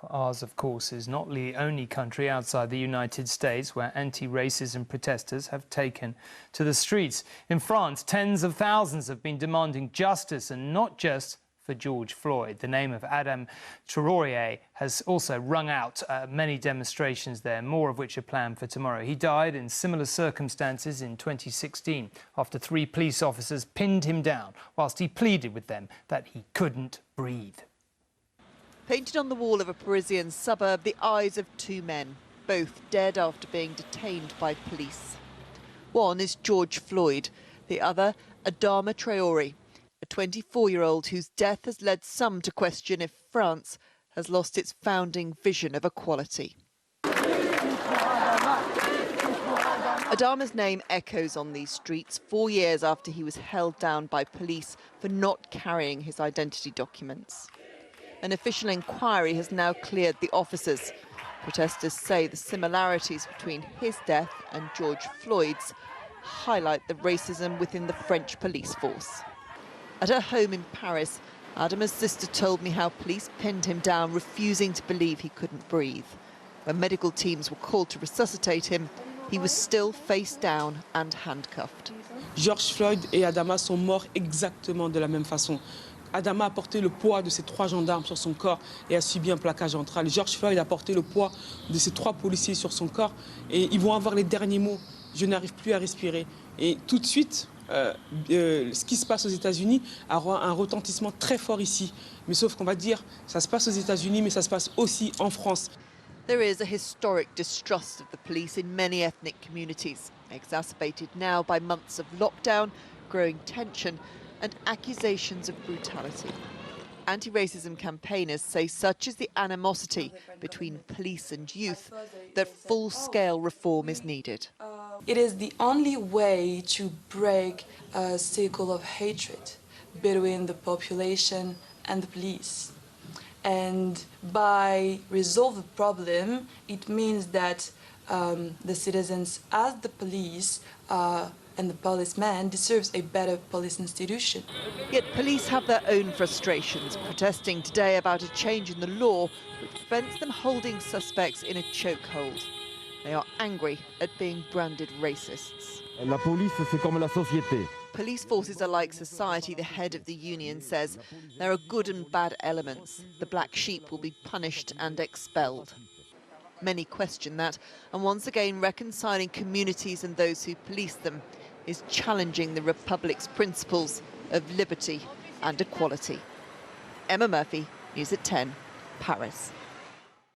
Ours, of course, is not the only country outside the United States where anti-racism protesters have taken to the streets. In France, tens of thousands have been demanding justice, and not just for George Floyd. The name of Adama Traoré has also rung out many demonstrations there, more of which are planned for tomorrow. He died in similar circumstances in 2016 after 3 police officers pinned him down whilst he pleaded with them that he couldn't breathe. Painted on the wall of a Parisian suburb, the eyes of 2 men, both dead after being detained by police. One is George Floyd, the other Adama Traoré, a 24-year-old whose death has led some to question if France has lost its founding vision of equality. Adama's name echoes on these streets 4 years after he was held down by police for not carrying his identity documents. An official inquiry has now cleared the officers. Protesters say the similarities between his death and George Floyd's highlight the racism within the French police force. At her home in Paris, Adama's sister told me how police pinned him down, refusing to believe he couldn't breathe. When medical teams were called to resuscitate him, he was still face down and handcuffed. George Floyd et Adama sont morts exactement de la même façon. Adama a porté le poids de ces 3 gendarmes sur son corps et a subi un plaquage ventral. George Floyd a porté le poids de ces 3 policiers sur son corps et ils vont avoir les derniers mots. Je n'arrive plus à respirer. Et tout de suite, ce qui se passe aux États-Unis aura un retentissement très fort ici. Mais sauf qu'on va dire, ça se passe aux États-Unis, mais ça se passe aussi en France. There is a historic distrust of the police in many ethnic communities, exacerbated now by months of lockdown, growing tension and accusations of brutality. Anti-racism campaigners say such is the animosity between police and youth that full-scale reform is needed. It is the only way to break a cycle of hatred between the population and the police. And by resolve the problem, it means that the citizens, as the police, and the policeman deserves a better police institution. Yet police have their own frustrations, protesting today about a change in the law which prevents them holding suspects in a chokehold. They are angry at being branded racists. La police, c'est comme la société. Police forces are like society, the head of the union says. There are good and bad elements. The black sheep will be punished and expelled. Many question that, and once again reconciling communities and those who police them is challenging the Republic's principles of liberty and equality. Emma Murphy, News at 10, Paris.